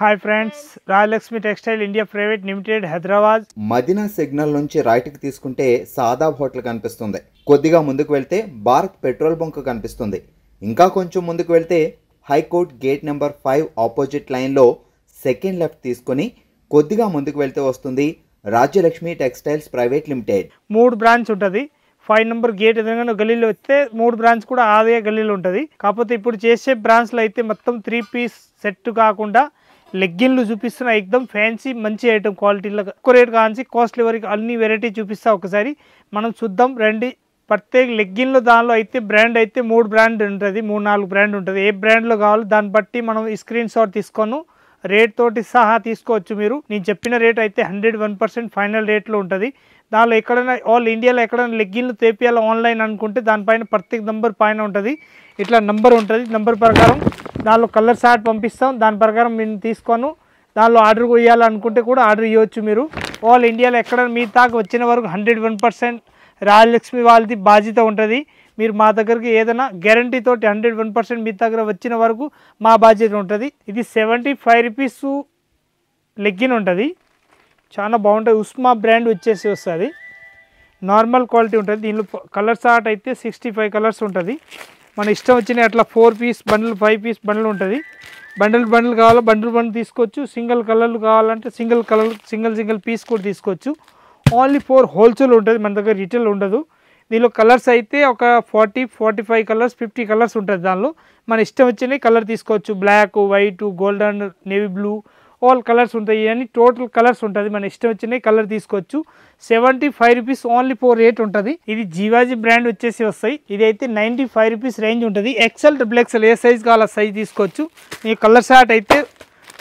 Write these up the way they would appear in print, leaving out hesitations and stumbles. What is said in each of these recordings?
Hi friends, Rayalakshmi textile India private limited Hyderabad. Madina signal నుంచి రైట్కి తీసుకుంటే సాదాబ్ హోటల్ కనిపిస్తుంది. కొద్దిగా ముందుకు వెళ్తే భారత్ పెట్రోల్ బంక్ కనిపిస్తుంది. ఇంకా కొంచెం ముందుకు వెళ్తే హైకోర్ట్ గేట్ నెంబర్ 5 ఆపోజిట్ లైన్లో సెకండ్ లెఫ్ట్ తీసుకొని కొద్దిగా ముందుకు వెళ్తే వస్తుంది Rajyalakshmi textiles private limited. 3 branch ఉంటుంది. 5 నెంబర్ గేట్ ఎదురుగా గల్లీలో వస్తే 3 బ్రాంచ్ కూడా అదే గల్లీలో ఉంటుంది. కాకపోతే ఇప్పుడు చేసే బ్రాంచ్లో అయితే మొత్తం 3 పీస్ సెట్ కాకుండా లెగ్గిన్లు చూపిస్తున్నా. ఎక్దమ్ ఫ్యాన్సీ మంచి ఐటమ్ క్వాలిటీలో ఎక్కువ రేట్ కావాల్సి కాస్ట్లీ వరకు అన్ని వెరైటీ చూపిస్తా. ఒకసారి మనం చూద్దాం రండి. ప్రత్యేక లెగ్గిన్లో దానిలో అయితే బ్రాండ్ అయితే 3 బ్రాండ్ ఉంటుంది, 3-4 బ్రాండ్ ఉంటుంది. ఏ బ్రాండ్లో కావాలో దాన్ని బట్టి మనం స్క్రీన్ షాట్ తీసుకోను రేట్ తోటి సహా తీసుకోవచ్చు. మీరు నేను చెప్పిన రేట్ అయితే 101% ఫైనల్ రేట్లో ఉంటుంది. దానిలో ఎక్కడైనా ఆల్ ఇండియాలో ఎక్కడైనా లెగ్గిన్లు తేపియాలో ఆన్లైన్ అనుకుంటే దానిపైన ప్రత్యేక నంబర్ పైన ఉంటుంది. ఇట్లా నంబర్ ఉంటుంది. నంబర్ ప్రకారం దానిలో కలర్ షార్ట్ పంపిస్తాం. దాని ప్రకారం నేను తీసుకోను. దానిలో ఆర్డర్ ఇవ్వాలనుకుంటే కూడా ఆర్డర్ ఇవ్వచ్చు. మీరు ఆల్ ఇండియాలో ఎక్కడ మీ దాకా వచ్చిన వరకు 101% రాయలక్ష్మి వాళ్ళది బాధ్యత ఉంటుంది. మీరు మా దగ్గరికి ఏదైనా గ్యారంటీ తోటి 101% మీ దగ్గర వచ్చిన వరకు మా బాధ్యత ఉంటుంది. ఇది 75 రూపీస్ లెగ్గిన్ ఉంటుంది. చాలా బాగుంటుంది. ఉస్మా బ్రాండ్ వచ్చేసి వస్తుంది. నార్మల్ క్వాలిటీ ఉంటుంది. దీనిలో కలర్ షార్ట్ అయితే 65 కలర్స్ ఉంటుంది. మన ఇష్టం వచ్చిన అట్లా 4 పీస్ బండిల్ 5 పీస్ బండిల్ ఉంటుంది. బండిల్ కావాలో బండిల్ తీసుకోవచ్చు. సింగిల్ కలర్లు కావాలంటే సింగిల్ పీస్ కూడా తీసుకోవచ్చు. ఓన్లీ 4 హోల్సేల్ ఉంటుంది. మన దగ్గర రిటైల్ ఉండదు. దీనిలో కలర్స్ అయితే ఒక 40-45 కలర్స్ 50 కలర్స్ ఉంటుంది. దానిలో మన ఇష్టం వచ్చిన కలర్ తీసుకోవచ్చు. Black, white, golden, navy blue all colours ఉంటాయి. ఇవన్నీ టోటల్ కలర్స్ ఉంటుంది. మన ఇష్టం వచ్చిన కలర్ తీసుకోవచ్చు. 75 రూపీస్ ఓన్లీ 4 రేట్ ఉంటుంది. ఇది జీవాజీ బ్రాండ్ వచ్చేసి వస్తాయి. ఇది అయితే 95 రూపీస్ రేంజ్ ఉంటుంది. ఎక్సెల్ XXL ఏ సైజ్ కావాలో సైజ్ తీసుకోవచ్చు. ఈ కలర్ షార్ట్ అయితే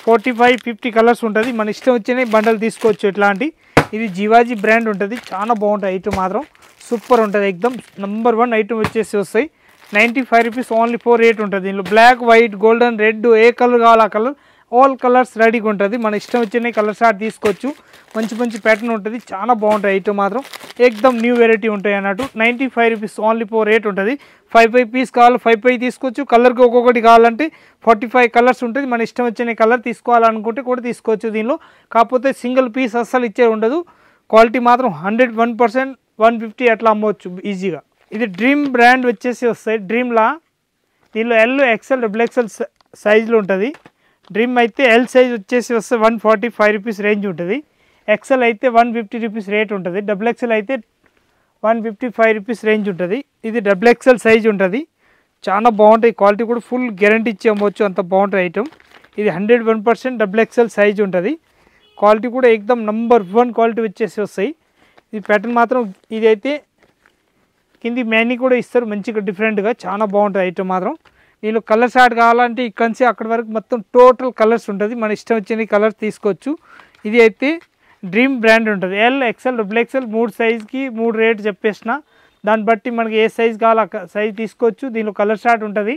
45-50 కలర్స్ ఉంటుంది. మన ఇష్టం వచ్చిన బండలు తీసుకోవచ్చు. ఇట్లాంటి ఇది జీవాజీ బ్రాండ్ ఉంటుంది. చాలా బాగుంటుంది. ఐటమ్ మాత్రం సూపర్ ఉంటుంది. ఎక్దమ్ నంబర్ 1 ఐటమ్ వచ్చేసి వస్తాయి. 95 రూపీస్ ఓన్లీ 4 రేట్ ఉంటుంది. దీనిలో బ్లాక్, వైట్, గోల్డెన్, రెడ్ ఏ కలర్ కావాలో ఆ కలర్ ఆల్ కలర్స్ రెడీగా ఉంటుంది. మన ఇష్టం వచ్చిన కలర్ షార్ట్ తీసుకోవచ్చు. మంచి ప్యాటర్న్ ఉంటుంది. చాలా బాగుంటుంది. ఐటమ్ మాత్రం ఎక్దమ్ న్యూ వెరైటీ ఉంటాయి అన్నట్టు. 95 రూపీస్ ఓన్లీ 4 రేట్ ఉంటుంది. 5 పీస్ కావాలి 5 తీసుకోవచ్చు. కలర్కి ఒక్కొక్కటి కావాలంటే 45 కలర్స్ ఉంటుంది. మన ఇష్టం వచ్చిన కలర్ తీసుకోవాలనుకుంటే కూడా తీసుకోవచ్చు. దీనిలో కాకపోతే సింగిల్ పీస్ అస్సలు ఇచ్చే ఉండదు. క్వాలిటీ మాత్రం 101% 150 అట్లా అమ్మవచ్చు ఈజీగా. ఇది డ్రీమ్ బ్రాండ్ వచ్చేసి వస్తాయి. డ్రీమ్లా దీనిలో L, XL, XXL సైజులో ఉంటుంది. డ్రీమ్ అయితే L సైజ్ వచ్చేసి వస్తే 145 రూపీస్ రేంజ్ ఉంటుంది. XL అయితే 150 రూపీస్ రేట్ ఉంటుంది. XXL అయితే 155 రూపీస్ రేంజ్ ఉంటుంది. ఇది XXL సైజ్ ఉంటుంది. చాలా బాగుంటాయి. క్వాలిటీ కూడా ఫుల్ గ్యారంటీ ఇచ్చి అమ్మవచ్చు. అంత బాగుంటుంది ఐటమ్. ఇది 101% XXL సైజ్ ఉంటుంది. క్వాలిటీ కూడా ఎక్దమ్ నంబర్ 1 క్వాలిటీ వచ్చేసి వస్తాయి. ఈ ప్యాటర్న్ మాత్రం ఇది అయితే కింది మ్యానీ కూడా ఇస్తారు మంచిగా డిఫరెంట్గా. చాలా బాగుంటుంది ఐటమ్ మాత్రం. దీనిలో కలర్ షార్ట్ కావాలంటే ఇక్కడ నుంచి అక్కడి వరకు మొత్తం టోటల్ కలర్స్ ఉంటుంది. మన ఇష్టం వచ్చిన కలర్స్ తీసుకోవచ్చు. ఇది అయితే డ్రీమ్ బ్రాండ్ ఉంటుంది. L, XL, XXL 3 సైజ్కి 3 రేట్ చెప్పేసిన. దాన్ని బట్టి మనకి ఏ సైజ్ కావాలో సైజ్ తీసుకోవచ్చు. దీనిలో కలర్ షార్ట్ ఉంటుంది.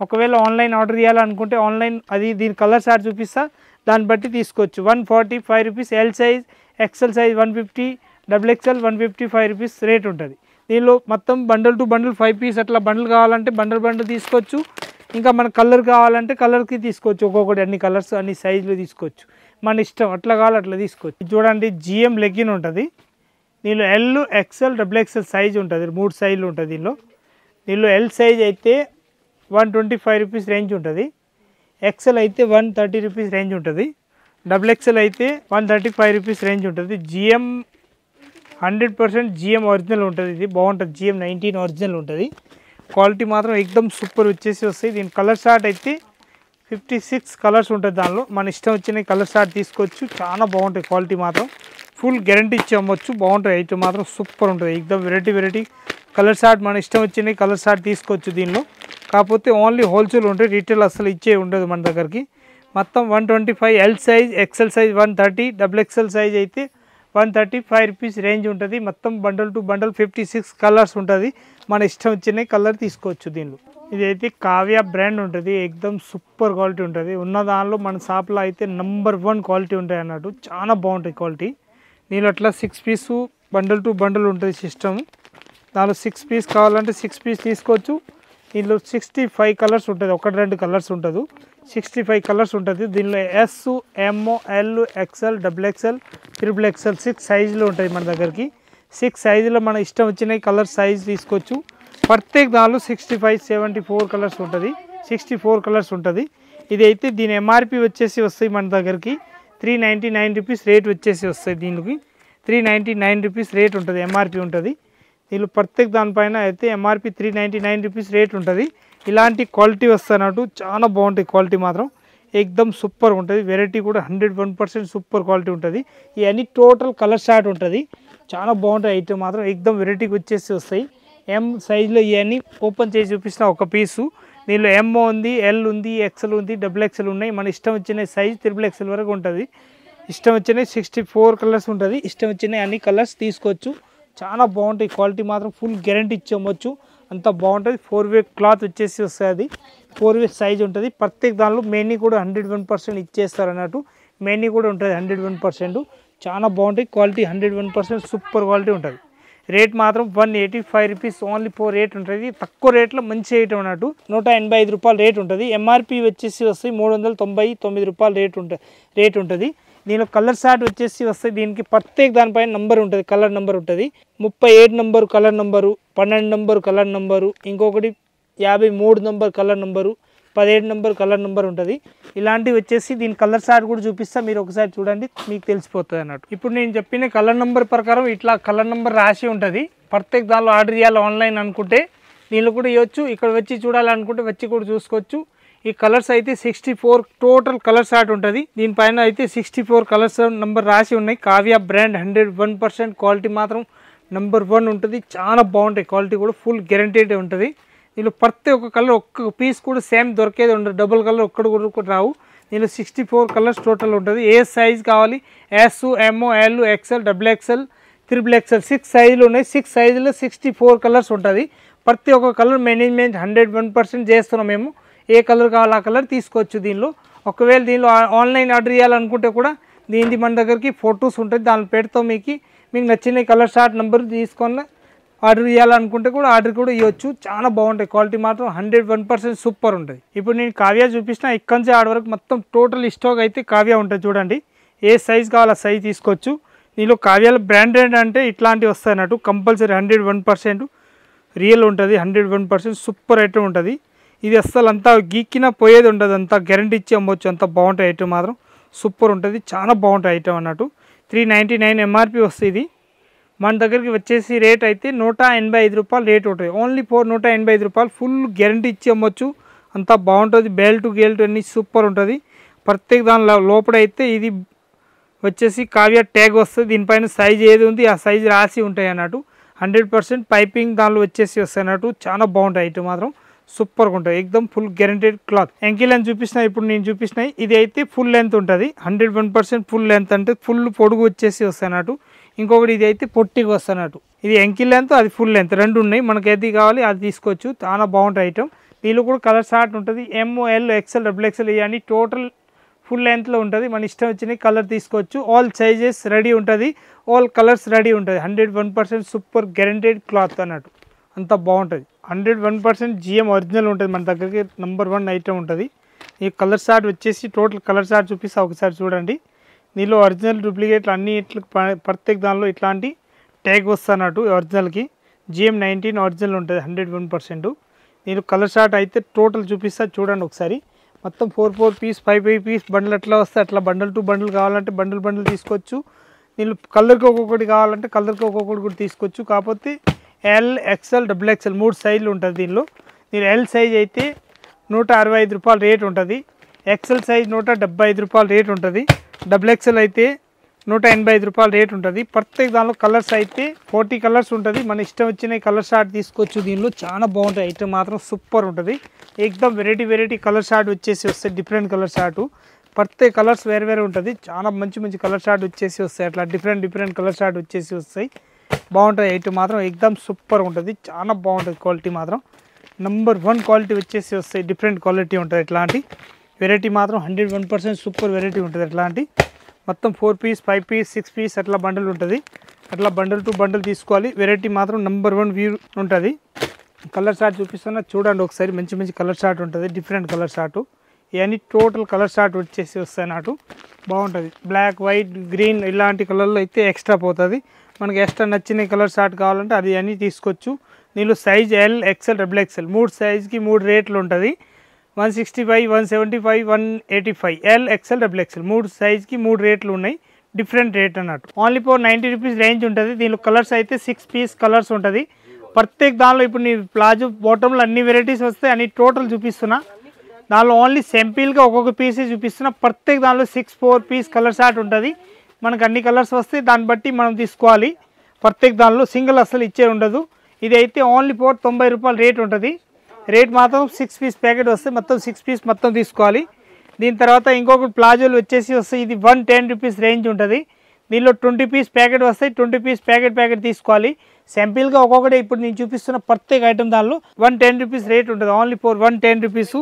ఒకవేళ ఆన్లైన్ ఆర్డర్ చేయాలనుకుంటే ఆన్లైన్ అది దీని కలర్ షార్ట్ చూపిస్తా. దాన్ని బట్టి తీసుకోవచ్చు. 145 rupees L size, XL size 150, XXL 155 rupees rate ఉంటుంది. దీనిలో మొత్తం బండల్ టు బండల్ 5 పీస్ అట్లా బండల్ కావాలంటే బండల్ తీసుకోవచ్చు. ఇంకా మన కలర్ కావాలంటే కలర్కి తీసుకోవచ్చు. ఒక్కొక్కటి అన్ని కలర్స్ అన్ని సైజులు తీసుకోవచ్చు. మన ఇష్టం అట్లా కావాలి అట్లా తీసుకోవచ్చు. చూడండి GM లెగ్గిన్ ఉంటుంది. దీనిలో L, XL, XXL సైజ్ ఉంటుంది. 3 సైజులు ఉంటుంది. దీనిలో L సైజ్ అయితే 125 రూపీస్ రేంజ్ ఉంటుంది. XL అయితే 130 రూపీస్ రేంజ్ ఉంటుంది. XXL అయితే 135 రూపీస్ రేంజ్ ఉంటుంది. GM 100% GM ఒరిజినల్ ఉంటుంది. ఇది బాగుంటుంది. GM 19 ఒరిజినల్ ఉంటుంది. క్వాలిటీ మాత్రం ఎక్దమ్ సూపర్ వచ్చేసి వస్తాయి. దీని కలర్ షార్ట్ అయితే 56 కలర్స్ ఉంటుంది. దానిలో మన ఇష్టం వచ్చిన కలర్ షార్ట్ తీసుకోవచ్చు. చాలా బాగుంటాయి. క్వాలిటీ మాత్రం ఫుల్ గ్యారంటీ ఇచ్చి అమ్మవచ్చు. బాగుంటుంది. ఐటమ్ మాత్రం సూపర్ ఉంటుంది. ఎక్దమ్ వెరైటీ కలర్ షార్ట్ మన ఇష్టం వచ్చిన కలర్ షార్ట్ తీసుకోవచ్చు. దీనిలో కాకపోతే ఓన్లీ హోల్సేల్ ఉంటుంది. రీటైల్ అసలు ఇచ్చే ఉండదు మన దగ్గరికి. మొత్తం 125 L size, XL size 130, XXL size అయితే 135 రూపీస్ రేంజ్ ఉంటుంది. మొత్తం బండల్ టు బండల్ 56 కలర్స్ ఉంటుంది. మన ఇష్టం వచ్చిన కలర్ తీసుకోవచ్చు. దీనిలో ఇది అయితే కావ్య బ్రాండ్ ఉంటుంది. ఎక్దమ్ సూపర్ క్వాలిటీ ఉంటుంది. ఉన్న దానిలో మన షాప్లో అయితే నంబర్ 1 క్వాలిటీ ఉంటాయి అన్నట్టు. చాలా బాగుంటుంది క్వాలిటీ. దీనిలో అట్లా 6 పీసు బండల్ టు బండల్ ఉంటుంది సిస్టమ్. దానిలో 6 పీస్ కావాలంటే 6 పీస్ తీసుకోవచ్చు. దీనిలో 65 కలర్స్ ఉంటుంది, 1-2 కలర్స్ ఉంటుంది, 65 కలర్స్ ఉంటుంది. దీనిలో ఎస్, ఎమ్, ఎల్, ఎక్స్ఎల్, XXL, XXL 6 సైజులు ఉంటాయి మన దగ్గరికి. 6 సైజులో మన ఇష్టం వచ్చిన కలర్ సైజ్ తీసుకోవచ్చు. ప్రత్యేక దానిలో 65, 74 కలర్స్ ఉంటుంది, 64 కలర్స్ ఉంటుంది. ఇది అయితే దీని ఎంఆర్పి వచ్చేసి వస్తాయి మన దగ్గరికి 399 రూపీస్ రేట్ వచ్చేసి వస్తాయి. దీనికి 399 రూపీస్ రేట్ ఉంటుంది, ఎంఆర్పి ఉంటుంది. దీనిలో ప్రత్యేక దానిపైన అయితే ఎంఆర్పి 399 రూపీస్ రేట్ ఉంటుంది. ఇలాంటి క్వాలిటీ వస్తున్నట్టు చాలా బాగుంటుంది, క్వాలిటీ మాత్రం ఎక్దమ్ సూపర్ ఉంటుంది. వెరైటీ కూడా 101% సూపర్ క్వాలిటీ ఉంటుంది. ఇవన్నీ టోటల్ కలర్ షార్ట్ ఉంటుంది, చాలా బాగుంటుంది. ఐటమ్ మాత్రం ఎక్దమ్ వెరైటీకి వచ్చేసి వస్తాయి. ఎం సైజులో ఇవన్నీ ఓపెన్ చేసి చూపిస్తున్న ఒక పీసు. దీనిలో ఎమ్ ఉంది, ఎల్ ఉంది, ఎక్స్ఎల్ ఉంది, XXL ఉన్నాయి. మన ఇష్టం వచ్చిన సైజ్ XXL వరకు ఉంటుంది. ఇష్టం వచ్చిన 64 కలర్స్ ఉంటుంది. ఇష్టం వచ్చిన అన్ని కలర్స్ తీసుకోవచ్చు. చాలా బాగుంటాయి, క్వాలిటీ మాత్రం ఫుల్ గ్యారంటీ ఇచ్చేయచ్చు, అంత బాగుంటుంది. 4-way క్లాత్ వచ్చేసి వస్తుంది, అది 4-way సైజ్ ఉంటుంది. ప్రత్యేక దానిలో మెయిన్ కూడా 101% ఇచ్చేస్తారు అన్నట్టు. మెయిన్ కూడా ఉంటుంది 101%. చాలా బాగుంటాయి, క్వాలిటీ 101% సూపర్ క్వాలిటీ ఉంటుంది. రేట్ మాత్రం 185 రూపీస్ ఓన్లీ రేట్ ఉంటుంది. తక్కువ రేట్లో మంచి ఐటమ్ అన్నట్టు. 185 రూపాయలు రేట్ ఉంటుంది. ఎంఆర్పి వచ్చేసి వస్తాయి 399 రూపాయలు రేట్ ఉంటుంది. దీనిలో కలర్ షార్ట్ వచ్చేసి వస్తాయి. దీనికి ప్రత్యేక దానిపైన నంబర్ ఉంటుంది, కలర్ నెంబర్ ఉంటుంది. 37 number colour number, 12 number colour number, ఇంకొకటి 53 number colour number, 17 number colour number ఉంటుంది. ఇలాంటివి వచ్చేసి దీని కలర్ షార్ట్ కూడా చూపిస్తా, మీరు ఒకసారి చూడండి, మీకు తెలిసిపోతుంది అన్నట్టు. ఇప్పుడు నేను చెప్పిన కలర్ నెంబర్ ప్రకారం ఇట్లా కలర్ నెంబర్ రాసి ఉంటుంది. ప్రత్యేక దానిలో ఆర్డర్ చేయాలి ఆన్లైన్ అనుకుంటే దీనిలో కూడా ఇవ్వచ్చు. ఇక్కడ వచ్చి చూడాలనుకుంటే వచ్చి కూడా చూసుకోవచ్చు. ఈ కలర్స్ అయితే 64 టోటల్ కలర్ షార్ట్ ఉంటుంది. దీనిపైన అయితే 64 కలర్స్ నెంబర్ రాసి ఉన్నాయి. కావ్య బ్రాండ్ 100% క్వాలిటీ మాత్రం నెంబర్ 1 ఉంటుంది. చాలా బాగుంటాయి, క్వాలిటీ కూడా ఫుల్ గ్యారంటీడ్ ఉంటుంది. దీనిలో ప్రతి ఒక్క కలర్ ఒక్క పీస్ కూడా సేమ్ దొరికేది ఉండదు, డబుల్ కలర్ ఒక్కడు కూడా రావు. దీనిలో 64 కలర్స్ టోటల్ ఉంటుంది. ఏ సైజ్ కావాలి, ఎస్, ఎమ్, ఎల్, ఎక్స్ఎల్, XXL, XXL 6 సైజులు ఉన్నాయి. 6 సైజులో 64 కలర్స్ ఉంటుంది. ప్రతి ఒక్క కలర్ మేనేజ్మెంట్ 101% చేస్తున్నాం మేము. ఏ కలర్ కావాలి ఆ కలర్ తీసుకోవచ్చు. దీనిలో ఒకవేళ దీనిలో ఆన్లైన్ ఆర్డర్ చేయాలనుకుంటే కూడా దీనిది మన దగ్గరికి ఫొటోస్ ఉంటుంది, దాన్ని పెడతాం. మీకు నచ్చిన కలర్ షార్ట్ నెంబర్ తీసుకొని ఆర్డర్ చేయాలనుకుంటే కూడా ఆర్డర్ కూడా ఇవ్వచ్చు. చాలా బాగుంటాయి, క్వాలిటీ మాత్రం 101% సూపర్ ఉంటుంది. ఇప్పుడు నేను కావ్య చూపిస్తున్నా, ఇక్కడి నుంచి ఆర్డర్ వరకు మొత్తం టోటల్ స్టాక్ అయితే కావ్య ఉంటుంది. చూడండి, ఏ సైజ్ కావాలి ఆ సైజ్ తీసుకోవచ్చు. దీనిలో కావ్యాల బ్రాండెడ్ అంటే ఇట్లాంటివి వస్తాయి అన్నట్టు. కంపల్సరీ 101% రియల్ ఉంటుంది, 101% సూపర్ ఐటమ్ ఉంటుంది. ఇది అస్సలు అంతా గీక్కినా పోయేది ఉండదు, అంతా గ్యారంటీ ఇచ్చి అమ్మవచ్చు. అంత బాగుంటాయి ఐటమ్ మాత్రం సూపర్ ఉంటుంది, చాలా బాగుంటాయి ఐటమ్ అన్నట్టు. 399 ఎంఆర్పి వస్తుంది. ఇది మన దగ్గరికి వచ్చేసి రేట్ అయితే 185 రూపాయలు రేట్ ఉంటుంది. ఓన్లీ 185 రూపాయలు ఫుల్ గ్యారంటీ ఇచ్చి అమ్మవచ్చు. అంత బాగుంటుంది, బెల్ట్ గేల్ట్ అన్నీ సూపర్ ఉంటుంది. ప్రత్యేక దాని లోపల అయితే ఇది వచ్చేసి కావ్య ట్యాగ్ వస్తుంది. దీనిపైన సైజ్ ఏది ఉంది ఆ సైజ్ రాసి ఉంటాయి అన్నట్టు. 100% పైపింగ్ దానిలో వచ్చేసి వస్తాయి అన్నట్టు. చాలా బాగుంటాయి ఐటమ్ మాత్రం సూపర్గా ఉంటుంది, ఎక్దమ్ full guaranteed cloth. Ankle length చూపిస్తున్నా, ఇప్పుడు నేను చూపిస్తున్నాయి. ఇది అయితే ఫుల్ లెంత్ ఉంటుంది, 101% ఫుల్ లెంత్ అంటే ఫుల్ పొడుగు వచ్చేసి వస్తానట్టు. ఇంకొకటి ఇది అయితే పొట్టిగా వస్తానట్టు. ఇది యాంకిల్ లెంత్, అది ఫుల్ లెంత్, రెండు ఉన్నాయి. మనకి ఏది కావాలి అది తీసుకోవచ్చు. చాలా బాగుంటాయి ఐటమ్. దీనిలో కూడా కలర్ షార్ట్ ఉంటుంది. ఎమ్, ఎల్, ఎక్స్ఎల్, XXL ఇవన్నీ టోటల్ ఫుల్ లెంత్లో ఉంటుంది. మన ఇష్టం వచ్చిన కలర్ తీసుకోవచ్చు. ఆల్ సైజెస్ రెడీ ఉంటుంది, ఆల్ కలర్స్ రెడీ ఉంటుంది. 101% సూపర్ గ్యారంటెడ్ క్లాత్ అన్నట్టు. అంత బాగుంటుంది. 101% GM ఒరిజినల్ ఉంటుంది. మన దగ్గరికి నెంబర్ 1 ఐటమ్ ఉంటుంది. ఈ కలర్ షార్ట్ వచ్చేసి టోటల్ కలర్ షార్ట్ చూపిస్తా, ఒకసారి చూడండి. దీనిలో ఒరిజినల్ డూప్లికేట్లు అన్ని ఇట్లా ప్రత్యేక దానిలో ఇట్లాంటి ట్యాగ్ వస్తున్నట్టు. ఒరిజినల్కి GM 19 ఒరిజినల్ ఉంటుంది, 101%. నేను కలర్ షార్ట్ అయితే టోటల్ చూపిస్తా, చూడండి ఒకసారి. మొత్తం 4 పీస్ 5 పీస్ బండిల్ ఎట్లా వస్తాయి అట్లా బండిల్ టు బండిల్ కావాలంటే బండిల్ తీసుకోవచ్చు. దీనిలో కలర్కి ఒక్కొక్కటి కావాలంటే కలర్కి ఒక్కొక్కటి కూడా తీసుకోవచ్చు. కాకపోతే ఎల్, ఎక్స్ఎల్, XXL 3 సైజులు ఉంటుంది. దీనిలో ఎల్ సైజ్ అయితే 165 రూపాయలు రేట్ ఉంటుంది. ఎక్స్ఎల్ సైజ్ 175 రూపాయలు రేట్ ఉంటుంది. XXL అయితే 185 రూపాయలు రేట్ ఉంటుంది. ప్రత్యేక దానిలో కలర్స్ అయితే 40 కలర్స్ ఉంటుంది. మన ఇష్టం వచ్చిన కలర్ షార్ట్ తీసుకోవచ్చు. దీనిలో చాలా బాగుంటుంది ఐటమ్ మాత్రం సూపర్ ఉంటుంది. ఎక్దమ్ వెరైటీ కలర్ షార్ట్ వచ్చేసి వస్తాయి, డిఫరెంట్ కలర్ షార్ట్. ప్రత్యేక కలర్స్ వేరే ఉంటుంది. చాలా మంచి కలర్ షార్ట్ వచ్చేసి వస్తాయి. అట్లా డిఫరెంట్ కలర్ షార్ట్ వచ్చేసి వస్తాయి. బాగుంటుంది ఐటమ్ మాత్రం, ఎక్దమ్ సూపర్ ఉంటుంది. చాలా బాగుంటుంది, క్వాలిటీ మాత్రం నెంబర్ 1 క్వాలిటీ వచ్చేసి వస్తాయి. డిఫరెంట్ క్వాలిటీ ఉంటుంది. ఇట్లాంటి వెరైటీ మాత్రం 101% సూపర్ వెరైటీ ఉంటుంది. అట్లాంటి మొత్తం 4 పీస్ 5 పీస్ 6 పీస్ అట్లా బండిల్ ఉంటుంది. అట్లా బండిల్ టు బండిల్ తీసుకోవాలి. వెరైటీ మాత్రం నెంబర్ 1 వ్యూ ఉంటుంది. కలర్ చార్ట్ చూపిస్తున్నా చూడండి ఒకసారి. మంచి మంచి కలర్ చార్ట్ ఉంటుంది, డిఫరెంట్ కలర్ చార్ట్. ఇవన్నీ టోటల్ కలర్ చార్ట్ వచ్చేసి వస్తాయి అన్నట్టు. బాగుంటుంది. బ్లాక్, వైట్, గ్రీన్ ఇలాంటి కలర్లో అయితే ఎక్స్ట్రా పోతుంది. మనకి ఎక్స్ట్రా నచ్చిన కలర్ చార్ట్ కావాలంటే అది అన్నీ తీసుకోవచ్చు. దీనిలో size L, XL, double XL 3 సైజ్కి 3 రేట్లు ఉంటుంది. 165, 175, 185 ఎల్, ఎక్సెల్, డబుల్ ఎక్సెల్ 3 సైజ్కి 3 రేట్లు ఉన్నాయి. డిఫరెంట్ రేట్ అన్నట్టు. ఓన్లీ ఫర్ 90 రూపీస్ రేంజ్ ఉంటుంది. దీనిలో కలర్స్ అయితే 6 పీస్ కలర్స్ ఉంటుంది. ప్రత్యేక దానిలో ఇప్పుడు నీ ప్లాజో బాటంలో అన్ని వెరైటీస్ వస్తాయి. అన్ని టోటల్ చూపిస్తున్నా. దానిలో ఓన్లీ సింపుల్గా ఒక్కొక్క పీసే చూపిస్తున్నా. ప్రత్యేక దానిలో 4 పీస్ కలర్ చార్ట్ ఉంటుంది. మనకు అన్ని కలర్స్ వస్తాయి, దాన్ని బట్టి మనం తీసుకోవాలి. ప్రత్యేక దానిలో సింగిల్ అసలు ఇచ్చే ఉండదు. ఇది అయితే ఓన్లీ ఫర్ 90 రూపాయలు రేట్ ఉంటుంది. రేట్ మాత్రం 6 పీస్ ప్యాకెట్ వస్తాయి. మొత్తం 6 పీస్ మొత్తం తీసుకోవాలి. దీని తర్వాత ఇంకొక ప్లాజోలు వచ్చేసి వస్తాయి. ఇది 110 రూపీస్ రేంజ్ ఉంటుంది. దీనిలో 20 పీస్ ప్యాకెట్ వస్తాయి. 20 పీస్ ప్యాకెట్ తీసుకోవాలి. సింపుల్గా ఒక్కొక్కటి ఇప్పుడు నేను చూపిస్తున్న ప్రత్యేక ఐటమ్ దానిలో 110 రూపీస్ రేట్ ఉంటుంది. Only for 110 rupees.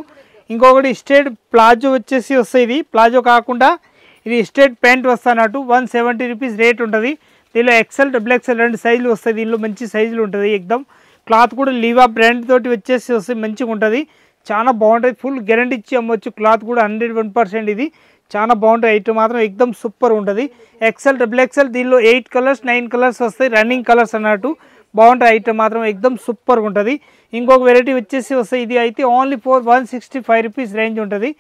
ఇంకొకటి స్ట్రేట్ ప్లాజో వచ్చేసి వస్తాయి. ఇది ప్లాజో కాకుండా ఇది స్ట్రేట్ ప్యాంట్ వస్తానట్టు 170 రూపీస్ రేట్ ఉంటుంది. దీనిలో ఎక్సెల్, డబుల్ ఎక్సెల్ 2 సైజులు వస్తాయి. దీనిలో మంచి సైజులు ఉంటుంది. ఎక్దమ్ క్లాత్ కూడా లీవా బ్రాండ్ తోటి వచ్చేసి వస్తాయి. మంచిగా ఉంటుంది, చాలా బాగుంటుంది. ఫుల్ గ్యారెంటీ ఇచ్చి అమ్మొచ్చు. క్లాత్ కూడా 101%. ఇది చాలా బాగుంటుంది. ఐటమ్ మాత్రం ఎక్దమ్ సూపర్ ఉంటుంది. ఎక్సెల్, డబుల్ ఎక్సెల్ దీనిలో 8 కలర్స్ 9 కలర్స్ వస్తాయి. రన్నింగ్ కలర్స్ అన్నట్టు బాగుంటుంది. ఐటమ్ మాత్రం ఎక్దమ్ సూపర్గా ఉంటుంది. ఇంకొక వెరైటీ వచ్చేసి వస్తాయి. ఇది అయితే ఓన్లీ ఫర్ 165 రూపీస్ రేంజ్ ఉంటుంది.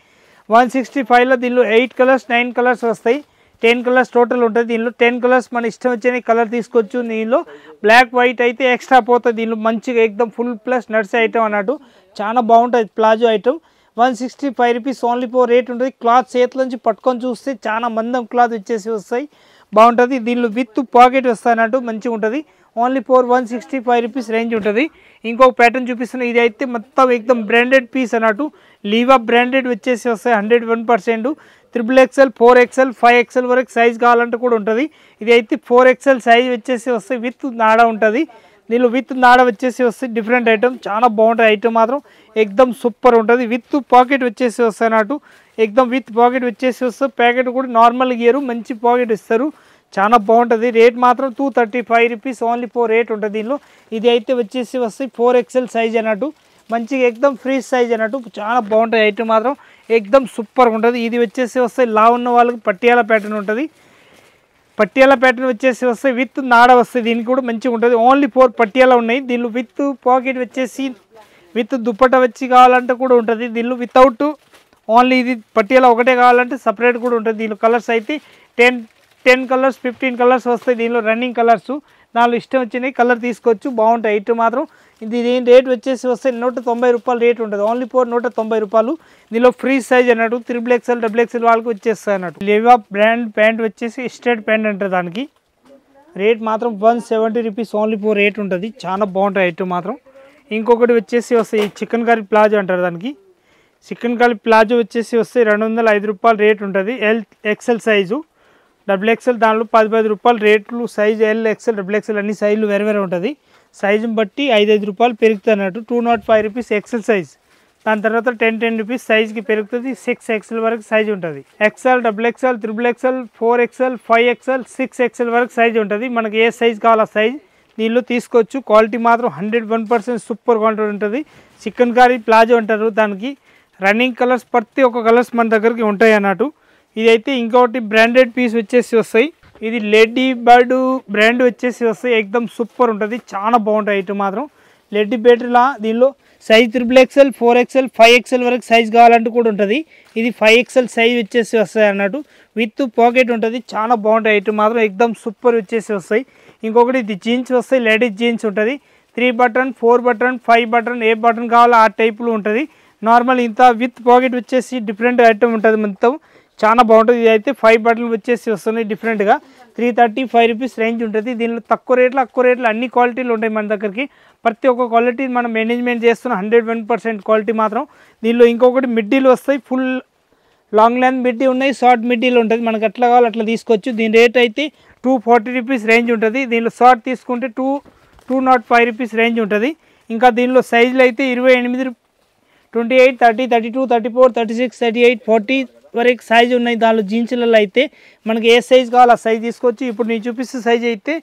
165లో దీనిలో 8 కలర్స్ 9 కలర్స్ వస్తాయి. 10 కలర్స్ టోటల్ ఉంటుంది. దీనిలో 10 కలర్స్ మన ఇష్టం వచ్చిన కలర్ తీసుకోవచ్చు. దీనిలో బ్లాక్, వైట్ అయితే ఎక్స్ట్రా పోతుంది. దీనిలో మంచిగా ఎక్దమ్ ఫుల్ ప్లస్ నడిచే ఐటమ్ అన్నట్టు చాలా బాగుంటుంది. Palazzo item 165 rupees only four rate ఉంటుంది. క్లాత్ చేతుల నుంచి పట్టుకొని చూస్తే చాలా మందం క్లాత్ వచ్చేసి వస్తాయి. బాగుంటుంది. దీనిలో విత్ పాకెట్ వస్తాయి అన్నట్టు మంచిగా ఉంటుంది. ఓన్లీ ఫోర్ 165 రూపీస్ రేంజ్ ఉంటుంది. ఇంకొక ప్యాటర్న్ చూపిస్తున్నా. ఇది అయితే మొత్తం ఎక్దమ్ బ్రాండెడ్ పీస్ అన్నట్టు. లీవా బ్రాండెడ్ వచ్చేసి వస్తాయి. 101%. 3XL, 4XL, 5XL వరకు సైజ్ కావాలంటే కూడా ఉంటుంది. ఇది అయితే 4XL సైజ్ వచ్చేసి వస్తాయి. విత్ నాడ ఉంటుంది. దీనిలో విత్ నాడ వచ్చేసి వస్తాయి. డిఫరెంట్ ఐటమ్ చాలా బాగుంటుంది. ఐటమ్ మాత్రం ఎక్దమ్ సూపర్ ఉంటుంది. విత్ పాకెట్ వచ్చేసి వస్తాయి అన్నట్టు. ఎక్దమ్ విత్ పాకెట్ వచ్చేసి వస్తుంది. ప్యాకెట్ కూడా నార్మల్ ఇయర్ మంచి పాకెట్ ఇస్తారు. చాలా బాగుంటుంది. రేట్ మాత్రం 235 రూపీస్ ఓన్లీ ఫోర్ రేట్ ఉంటుంది. దీనిలో ఇది అయితే వచ్చేసి వస్తాయి 4XL సైజ్ అన్నట్టు. మంచిగా ఎక్దమ్ ఫ్రీ సైజ్ అన్నట్టు చాలా బాగుంటుంది. ఐటమ్ మాత్రం ఎక్దమ్ సూపర్గా ఉంటుంది. ఇది వచ్చేసి వస్తాయి లా ఉన్న వాళ్ళకి పట్టియాల ప్యాటర్న్ ఉంటుంది. పట్టియాల ప్యాటర్న్ వచ్చేసి వస్తాయి. విత్ నాడ వస్తాయి. దీనికి కూడా మంచిగా ఉంటుంది. ఓన్లీ 4 పట్టియాల ఉన్నాయి. దీనిలో విత్ పాకెట్ వచ్చేసి విత్ దుప్పట వచ్చి కావాలంటే కూడా ఉంటుంది. దీనిలో వితౌట్ ఓన్లీ ఇది పట్టియాల ఒకటే కావాలంటే సపరేట్ కూడా ఉంటుంది. దీనిలో కలర్స్ అయితే 10 కలర్స్ 15 కలర్స్ వస్తాయి. దీనిలో రన్నింగ్ కలర్స్ నాలుగు ఇష్టం వచ్చినాయి కలర్ తీసుకోవచ్చు. బాగుంటాయి. ఐటమ్ మాత్రం ఇది రేట్ వచ్చేసి వస్తే 190 రూపాయలు రేట్ ఉంటుంది. ఓన్లీ ఫోర్ 190 రూపాయలు. దీనిలో ఫ్రీ సైజ్ అన్నట్టు 3XL, XXL వాళ్ళకి వచ్చేస్తాయి అన్నట్టు. లివా బ్రాండ్ ప్యాంట్ వచ్చేసి స్ట్రేట్ ప్యాంట్ అంటారు. దానికి రేట్ మాత్రం 170 రూపీస్ ఓన్లీ ఫోర్ రేట్ ఉంటుంది. చాలా బాగుంటాయి ఐటమ్ మాత్రం. ఇంకొకటి వచ్చేసి వస్తాయి చికెన్ కర్రీ ప్లాజో అంటారు. దానికి చికెన్ కర్రీ ప్లాజో వచ్చేసి వస్తే 205 రూపాయలు రేట్ ఉంటుంది. XL సైజు, XXL దానిలో 10 రూపాయలు రేట్లు. సైజ్ XL, XXL అన్ని సైజులు వేరే ఉంటుంది. సైజుని బట్టి 5 రూపాయలు పెరుగుతుంది అన్నట్టు. 205 రూపీస్ XL సైజ్. దాని తర్వాత 10 రూపీస్ సైజ్కి పెరుగుతుంది. 6XL వరకు సైజ్ ఉంటుంది. XL, XXL, 3XL, 4XL, 5XL, 6XL వరకు సైజ్ ఉంటుంది. మనకి ఏ సైజ్ కావాలో సైజ్ దీనిలో తీసుకోవచ్చు. క్వాలిటీ మాత్రం 101% సూపర్ క్వాలిటీ ఉంటుంది. చికెన్ కర్రీ ప్లాజో అంటారు. దానికి రన్నింగ్ కలర్స్ ప్రతి ఒక్క కలర్స్ మన దగ్గరికి ఉంటాయి అన్నట్టు. ఇదైతే ఇంకొకటి బ్రాండెడ్ పీస్ వచ్చేసి వస్తాయి. ఇది లేడీ బర్డ్ బ్రాండ్ వచ్చేసి వస్తాయి. ఎక్దమ్ సూపర్ ఉంటుంది. చాలా బాగుంటాయి. ఐటమ్ మాత్రం లేడీ బర్డ్లా దీనిలో సైజ్ 3XL, 4XL, 5XL వరకు సైజ్ కావాలంటూ కూడా ఉంటుంది. ఇది 5XL సైజ్ వచ్చేసి వస్తాయి అన్నట్టు. విత్ పాకెట్ ఉంటుంది. చాలా బాగుంటాయి. ఐటమ్ మాత్రం ఎక్దమ్ సూపర్ వచ్చేసి వస్తాయి. ఇంకొకటి ఇది జీన్స్ వస్తాయి. లేడీస్ జీన్స్ ఉంటుంది. 3 బటన్, 4 బటన్, 5 బటన్ ఏ బటన్ కావాలో ఆ టైపులో ఉంటుంది. నార్మల్ ఇంత విత్ పాకెట్ వచ్చేసి డిఫరెంట్ ఐటమ్ ఉంటుంది. మొత్తం చాలా బాగుంటుంది. ఇది అయితే 5 బటన్లు వచ్చేసి వస్తున్నాయి డిఫరెంట్గా. 335 రూపీస్ రేంజ్ ఉంటుంది. దీనిలో తక్కువ రేట్లు అన్ని క్వాలిటీలు ఉంటాయి మన దగ్గరికి. ప్రతి ఒక్క క్వాలిటీ మనం మేనేజ్మెంట్ చేస్తున్న 101% క్వాలిటీ మాత్రం. దీనిలో ఇంకొకటి మిడ్డీలు వస్తాయి. ఫుల్ లాంగ్ లెంత్ మిడ్డీ ఉన్నాయి, షార్ట్ మిడ్డీలు ఉంటుంది. మనకు ఎట్లా కావాలో అట్లా తీసుకోవచ్చు. దీని రేట్ అయితే 240 రూపీస్ రేంజ్ ఉంటుంది. దీనిలో షార్ట్ తీసుకుంటే 205 రూపీస్ రేంజ్ ఉంటుంది. ఇంకా దీనిలో సైజులు అయితే 28, 28, 30, 32, 34, 36, 38, 40 వరకు సైజు ఉన్నాయి. దానిలో జీన్స్లలో అయితే మనకి ఏ సైజు కావాలో ఆ సైజ్ తీసుకోవచ్చు. ఇప్పుడు నేను చూపిస్తే సైజ్ అయితే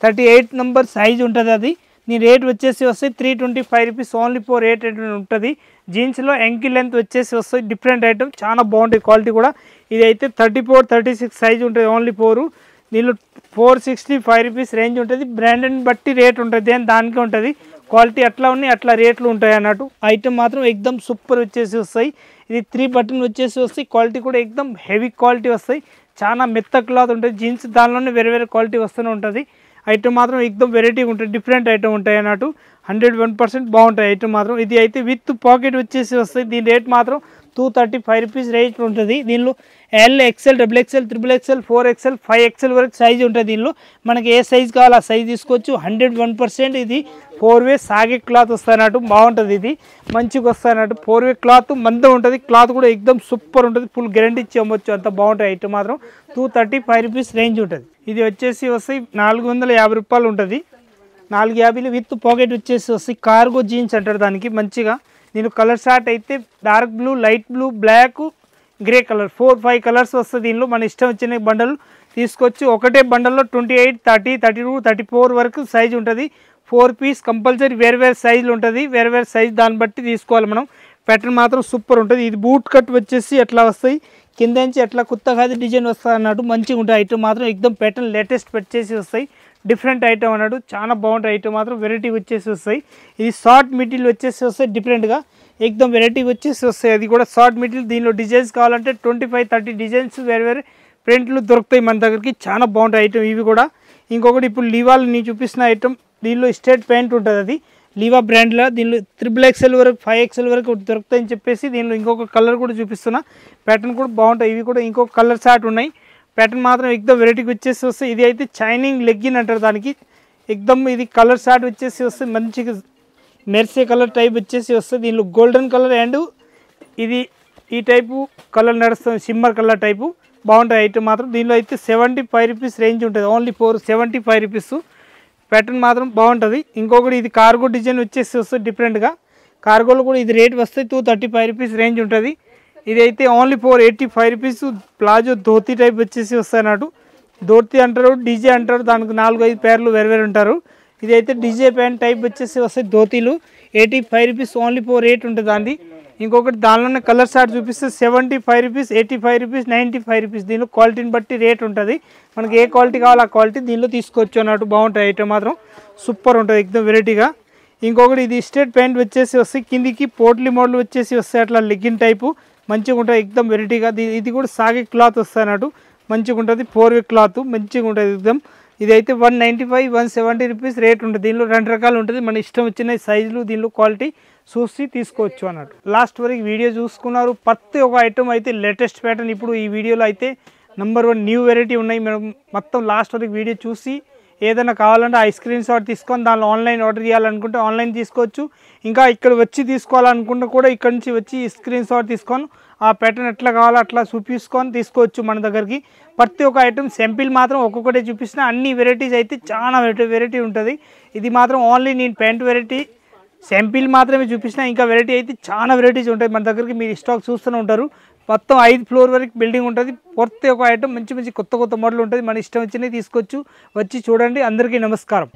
38 నెంబర్ సైజ్ ఉంటుంది. అది దీని రేట్ వచ్చేసి వస్తాయి 325 రూపీస్ ఓన్లీ ఫోర్ రేట్ ఉంటుంది. జీన్స్లో యాంకిల్ లెంత్ వచ్చేసి వస్తాయి డిఫరెంట్ ఐటమ్, చాలా బాగుంటుంది క్వాలిటీ కూడా. ఇది అయితే 34, 36 సైజ్ ఉంటుంది ఓన్లీ 4. దీనిలో 465 రూపీస్ రేంజ్ ఉంటుంది. బ్రాండెడ్ బట్టి రేట్ ఉంటుంది, దానికే ఉంటుంది. క్వాలిటీ అట్లా ఉన్నాయి, అట్లా రేట్లు ఉంటాయి అన్నట్టు. ఐటమ్ మాత్రం ఎక్దమ్ సూపర్ వచ్చేసి వస్తాయి. ఇది 3 బటన్ వచ్చేసి వస్తాయి. క్వాలిటీ కూడా ఎక్దమ్ హెవీ క్వాలిటీ వస్తాయి. చాలా మెత్త క్లాత్ ఉంటుంది. జీన్స్ దానిలోనే వేరే వేరే క్వాలిటీ వస్తూనే ఉంటుంది. ఐటమ్ మాత్రం ఎక్దమ్ వెరైటీగా ఉంటుంది, డిఫరెంట్ ఐటమ్ ఉంటాయి అన్నట్టు. 101% బాగుంటాయి ఐటమ్ మాత్రం. ఇది అయితే విత్ పాకెట్ వచ్చేసి వస్తాయి. దీని రేట్ మాత్రం 235 రూపీస్ రేట్ ఉంటుంది. దీనిలో L, XL, XXL, XXL, 4XL, 5XL వరకు సైజ్ ఉంటుంది. దీనిలో మనకి ఏ సైజ్ కావాలో ఆ సైజ్ తీసుకోవచ్చు. 101% ఇది 4 వే సాగే క్లాత్ వస్తాయన్నట్టు, బాగుంటుంది. ఇది మంచిగా వస్తాయన్నట్టు. 4 వే క్లాత్ మందం ఉంటుంది. క్లాత్ కూడా ఎక్దమ్ సూపర్ ఉంటుంది. ఫుల్ గ్యారంటీ ఇచ్చి అమ్మొచ్చు, అంత బాగుంటాయి ఐటమ్ మాత్రం. 235 రూపీస్ రేంజ్ ఉంటుంది. ఇది వచ్చేసి వస్తాయి 450 రూపాయలు ఉంటుంది. 450 విత్ పాకెట్ వచ్చేసి వస్తాయి. కార్గో జీన్స్ అంటారు దానికి. మంచిగా దీని కలర్ షార్ట్ అయితే dark blue, light blue, black, grey colour 4-5 colours వస్తుంది. దీనిలో మన ఇష్టం వచ్చిన బండల్ తీసుకోవచ్చు. ఒకటే బండల్లో 28, 30, 32, 34 వరకు సైజ్ ఉంటుంది. 4 పీస్ కంపల్సరీ వేరు వేరు సైజులు ఉంటుంది. వేరు వేరు సైజ్ దాన్ని బట్టి తీసుకోవాలి మనం. ప్యాటర్న్ మాత్రం సూపర్ ఉంటుంది. ఇది బూట్ కట్ వచ్చేసి ఎట్లా వస్తాయి, కింద నుంచి ఎట్లా కొత్తగా డిజైన్ వస్తుంది అన్నట్టు. మంచిగా ఉంటాయి ఐటమ్ మాత్రం. ఎక్దమ్ ప్యాటర్న్ లేటెస్ట్ వచ్చేసి వస్తాయి. డిఫరెంట్ ఐటమ్ అన్నాడు, చాలా బాగుంటాయి ఐటమ్ మాత్రం. వెరైటీ వచ్చేసి వస్తాయి. ఇది షార్ట్ మెటీరియల్ వచ్చేసి వస్తాయి డిఫరెంట్గా, ఎక్దమ్ వెరైటీ వచ్చేసి వస్తాయి. అది కూడా షార్ట్ మెటీరియల్. దీనిలో డిజైన్స్ కావాలంటే 25-30 డిజైన్స్ వేరే వేరే ప్రింట్లు దొరుకుతాయి మన దగ్గరికి. చాలా బాగుంటాయి ఐటమ్ ఇవి కూడా. ఇంకొకటి ఇప్పుడు లీవాలు నేను చూపిస్తున్న ఐటమ్, దీనిలో స్ట్రేట్ ప్యాంట్ ఉంటుంది. అది లీవా బ్రాండ్లో. దీనిలో XXL వరకు 5XL వరకు దొరుకుతాయని చెప్పేసి దీనిలో ఇంకొక కలర్ కూడా చూపిస్తున్నా. ప్యాటర్న్ కూడా బాగుంటాయి. ఇవి కూడా ఇంకొక కలర్ షార్ట్ ఉన్నాయి. ప్యాటర్న్ మాత్రం ఎక్దమ్ వెరైటీకి వచ్చేసి వస్తాయి. ఇది అయితే చైనింగ్ లెగ్గిన్ అంటారు దానికి. ఎక్దమ్ ఇది కలర్ షార్ట్ వచ్చేసి వస్తుంది. మంచిగా మెర్సే కలర్ టైప్ వచ్చేసి వస్తుంది. దీనిలో గోల్డెన్ కలర్ అండ్ ఇది ఈ టైపు కలర్ నడుస్తుంది, సిమ్మర్ కలర్ టైపు. బాగుంటాయి ఐటమ్ మాత్రం. దీనిలో అయితే 75 రూపీస్ రేంజ్ ఉంటుంది. Only 75 rupees. ప్యాటర్న్ మాత్రం బాగుంటుంది. ఇంకొకటి ఇది కార్గో డిజైన్ వచ్చేసి వస్తుంది డిఫరెంట్గా. కార్గోలో కూడా ఇది రేట్ వస్తాయి 235 రూపీస్ రేంజ్ ఉంటుంది. ఇది అయితే only 485 rupees. Palazzo dhoti type వచ్చేసి వస్తాయి అన్నట్టు. ధోతి అంటారు, డీజే అంటారు, దానికి 4-5 పేర్లు వేరు వేరు ఉంటారు. ఇది అయితే డీజే ప్యాంట్ టైప్ వచ్చేసి వస్తాయి ధోతీలు. 85 రూపీస్ ఓన్లీ 4 రేట్ ఉంటుంది దాన్ని. ఇంకొకటి దానిలోనే కలర్ షార్ట్ చూపిస్తే 75 రూపీస్, 85 రూపీస్, 95 రూపీస్. దీనిలో క్వాలిటీని బట్టి రేట్ ఉంటుంది. మనకి ఏ క్వాలిటీ కావాలో ఆ క్వాలిటీ దీనిలో తీసుకోవచ్చు అన్నట్టు. బాగుంటాయి ఐటమ్ మాత్రం, సూపర్ ఉంటుంది ఎక్దమ్ వెరైటీగా. ఇంకొకటి ఇది స్ట్రేట్ ప్యాంట్ వచ్చేసి వస్తాయి. కిందికి పోట్లీ మోడల్ వచ్చేసి వస్తాయి, అట్లా లెగ్గిన్ టైపు. మంచిగా ఉంటుంది ఎక్దమ్ వెరైటీగా. ఇది కూడా సాగే క్లాత్ వస్తాయి అన్నట్టు. మంచిగా ఉంటుంది. 4 వే క్లాత్ మంచిగా ఉంటుంది ఎక్దమ్. ఇదైతే 195, 170 రూపీస్ రేట్ ఉంటుంది. దీనిలో 2 రకాలు ఉంటుంది. మన ఇష్టం వచ్చిన సైజులు దీనిలో క్వాలిటీ చూసి తీసుకోవచ్చు అన్నట్టు. లాస్ట్ వరకు వీడియో చూసుకున్నారు. ప్రతి ఒక్క ఐటమ్ అయితే లేటెస్ట్ ప్యాటర్న్. ఇప్పుడు ఈ వీడియోలో అయితే నెంబర్ 1 న్యూ వెరైటీ ఉన్నాయి. మనం మొత్తం లాస్ట్ వరకు వీడియో చూసి ఏదైనా కావాలంటే ఆ స్క్రీన్ షాట్ తీసుకొని దానిలో ఆన్లైన్ ఆర్డర్ చేయాలనుకుంటే ఆన్లైన్ తీసుకోవచ్చు. ఇంకా ఇక్కడ వచ్చి తీసుకోవాలనుకుంటే కూడా ఇక్కడ నుంచి వచ్చి స్క్రీన్ షాట్ తీసుకొని ఆ ప్యాటర్న్ ఎట్లా కావాలో అట్లా చూపించుకొని తీసుకోవచ్చు మన దగ్గరికి. ప్రతి ఒక్క ఐటమ్ సింపుల్ మాత్రం ఒక్కొక్కటే చూపిస్తున్నా. అన్ని వెరైటీస్ అయితే చాలా వెరైటీ ఉంటుంది. ఇది మాత్రం ఓన్లీ నేను ప్యాంట్ వెరైటీ సింపుల్ మాత్రమే చూపించిన. ఇంకా వెరైటీ అయితే చాలా వెరైటీస్ ఉంటాయి మన దగ్గరికి. మీరు స్టాక్ చూస్తూనే ఉంటారు. మొత్తం 5 ఫ్లోర్ వరకు బిల్డింగ్ ఉంటుంది. ప్రతి ఒక్క ఐటమ్ మంచి మంచి కొత్త మోడల్ ఉంటుంది. మన ఇష్టం వచ్చినవి తీసుకోవచ్చు. వచ్చి చూడండి. అందరికీ నమస్కారం.